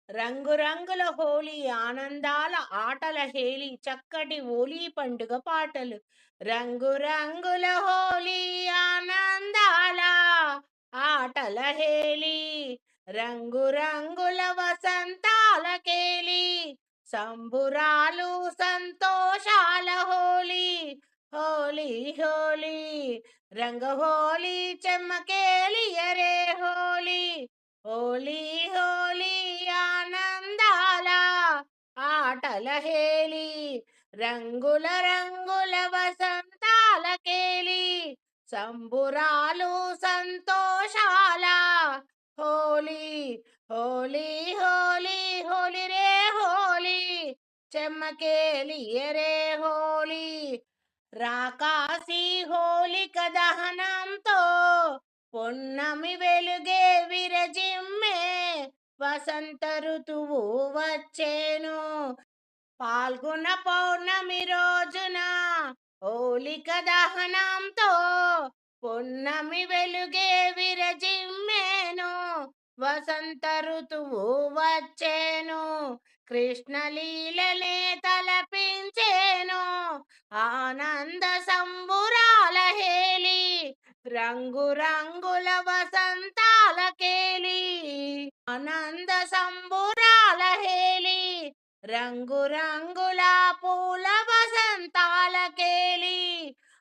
రంగురంగుల హోలీ ఆనందాల ఆటల హేళి చక్కటి హోలీ పండుగ పాటలు. రంగురంగుల హోలీ ఆనందాల ఆటల హేళి, రంగురంగుల వసంతాల కేలి, సంబురాలు సంతోషాల హోలీ. హోలీ హోలీ రంగ హోలీ చెమ్మకేలియరే హోలీ. హోలీ హోలీ ఆనందాల ఆటల హేలి, రంగుల రంగుల వసంతాల కేలి, సంబురాలు సంతోషాల హోలీ. హోలీ హోలీ హోలీ రే హోలీ, చెమ్మకేలియరే హోలీ. రాకాసి హోలిక దహనంతో పొన్నమి వెలుగే విరజిమ్మే, వసంత ఋతువు వచ్చేను. పాల్గొన పౌర్ణమి రోజున హోలిక దహనంతో పొన్నమి వెలుగే విరజిమ్మేను, వసంత ఋతువు వచ్చేను. కృష్ణలీలనే తలపించేను, ఆనంద సంబురాల హేలి, రంగురంగుల వసంతాల కేలి. ఆనంద సంబురాల హేలి, రంగురంగుల పూల వసంతాల కేలి,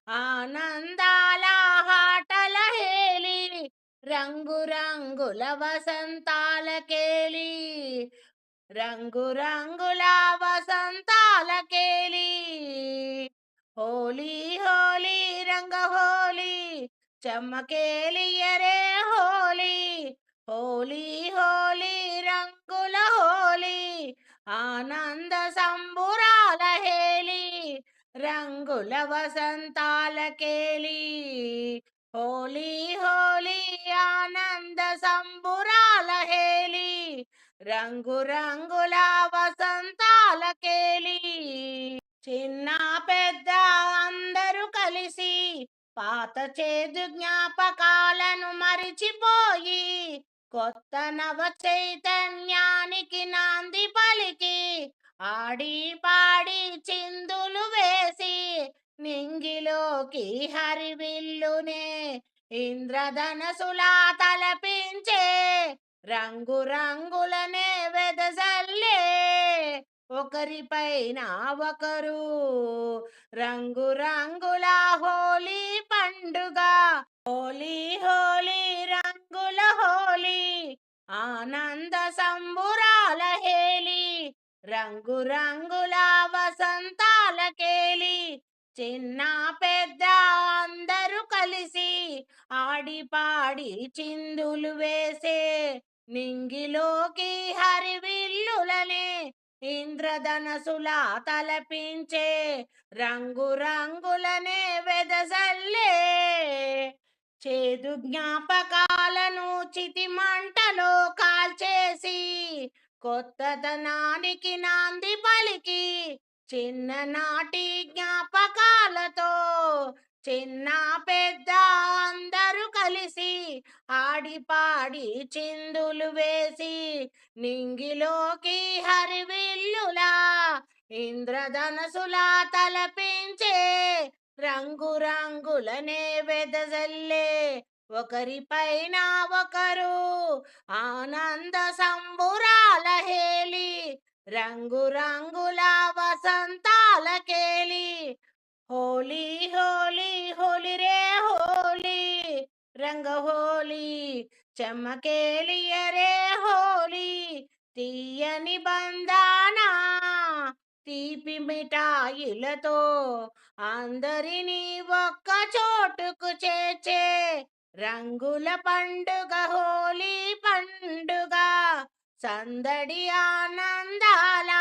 ఆనందాల ఆటల హేలి, రంగురంగుల వసంతాల కేలి, రంగురంగుల వసంతాల కేలి. హోలీ హోలీ రంగ హోలీ, చెమ్మకేలియరే హోలీ. హోలీ హోలీ రంగుల హోలీ, ఆనంద సంబురాల హేలి, రంగుల వసంతాల కేలి. హోలీ హోలీ ఆనంద సంబురాల హేలి, రంగురంగుల వసంతాల కేలి. చిన్న పెద్ద అందరూ కలిసి పాత చేదు జ్ఞాపకాలను మరిచిపోయి, కొత్త నవ చైతన్యానికి నాంది పలికి, ఆడి పాడి చిందులు వేసి, నింగిలోకి హరివిల్లునే ఇంద్రధనసులా తలపించే, రంగురంగులనే వెదజల్లే, ఒకరిపైన ఒకరు. రంగురంగుల హోలీ పండుగ. హోలీ హోలీ రంగుల హోలీ, ఆనంద సంబురాల హేలి, రంగురంగుల వసంతాల కేలి. చిన్న పెద్ద అందరూ కలిసి ఆడి పాడి చిందులు వేసే, నింగిలోకి హరివిల్లులనే ఇంద్రధనసులా తలపించే, రంగురంగులనే వెదజల్లే. చేదు జ్ఞాపకాలను చితి మంటలో కాల్చేసి, కొత్తదనానికి నాంది పలికి, చిన్ననాటి జ్ఞాపకాలతో చిన్న పెద్ద అందరూ కలిసి ఆడి పాడి చిందులు వేసి, నింగిలోకి హరివిల్లులా ఇంద్రధనసులా తలపించే, రంగురంగులనే వెదజల్లే, ఒకరిపైన ఒకరు. ఆనంద సంబురాల హేలి, రంగురంగుల వసంతాల కేలి. హోలీ హోలీ హోలీ రే హోలీ, రంగ హోలీ చెమ్మకేలియరే హోలీ. తీయని బంధానా తీపి మిఠాయిలతో అందరినీ ఒక్క చోటుకు చేర్చే, రంగుల పండుగ హోలీ పండుగ. సందడి ఆనందాల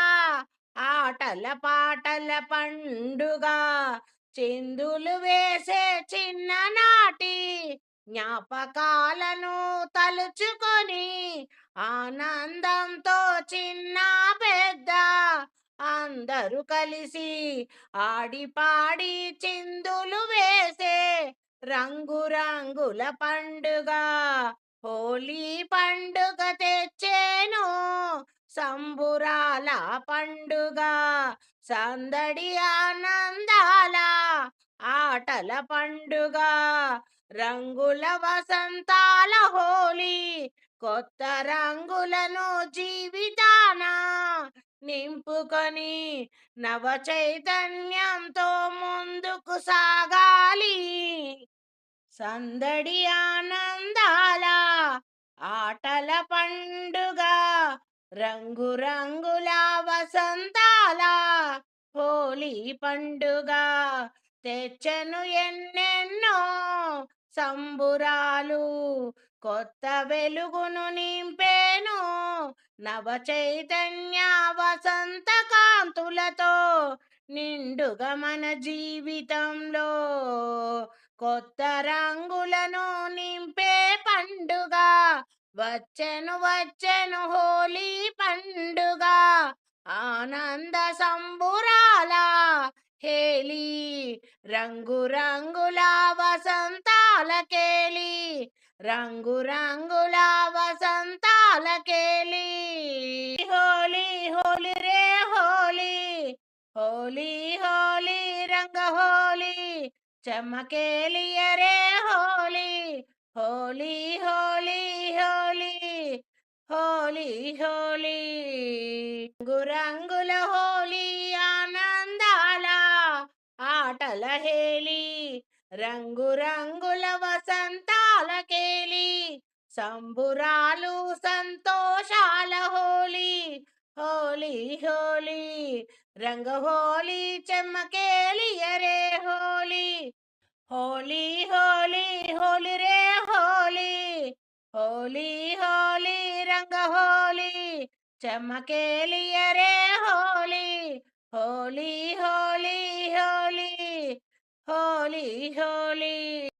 ఆటల పాటల పండుగ, చిందులు వేసే చిన్ననాటి జ్ఞాపకాలను తలుచుకొని, ఆనందంతో చిన్న పెద్ద అందరూ కలిసి ఆడి పాడి చిందులు వేసే, రంగురంగుల పండుగ. హోలీ పండుగ తెచ్చేను సంబురాల పండుగ సందడి ఆనందాల ఆటల పండుగ రంగుల వసంతాల హోలీ కొత్త రంగులను జీవితాన నింపుకొని నవ చైతన్యంతో ముందుకు సాగాలి సందడి ఆనందాల ఆటల పండుగ రంగురంగుల వసంతాల హోలీ పండుగ తెచ్చెను ఎన్నెన్నో సంబురాలు కొత్త వెలుగును నింపేను నవ చైతన్య వసంత కాంతులతో నిండుగా మన జీవితంలో కొత్త రంగులను నింపే పండుగ వచ్చెను వచ్చెను హోలీ పండుగ ఆనంద సంబురాల హేలి రంగురంగుల వసంతాల కేలి రంగురంగుల వసంతాల కేలి హోలీ హోలీ రే హోలీ హోలీ హోలీ రంగ హోలీ చమకేలియ రే హోలీ హోలీ హోలీ హోలీ హోలీ హోలీ రంగురంగుల హోలీ ఆనందాల ఆటల హేలి రంగురంగుల వసంతాల కేలి సంబురాలు సంతోషాల హోలీ హోలీ హోలీ రంగ హోలీ చెమ్మకేలియరే హోలీ హోలీ హోలీ హోలీ రే హోలీ హోలీ హోలీ రంగ హోలీ చమకేలియరే హోలీ హోలీ హోలీ హోలీ హోలీ హోలీ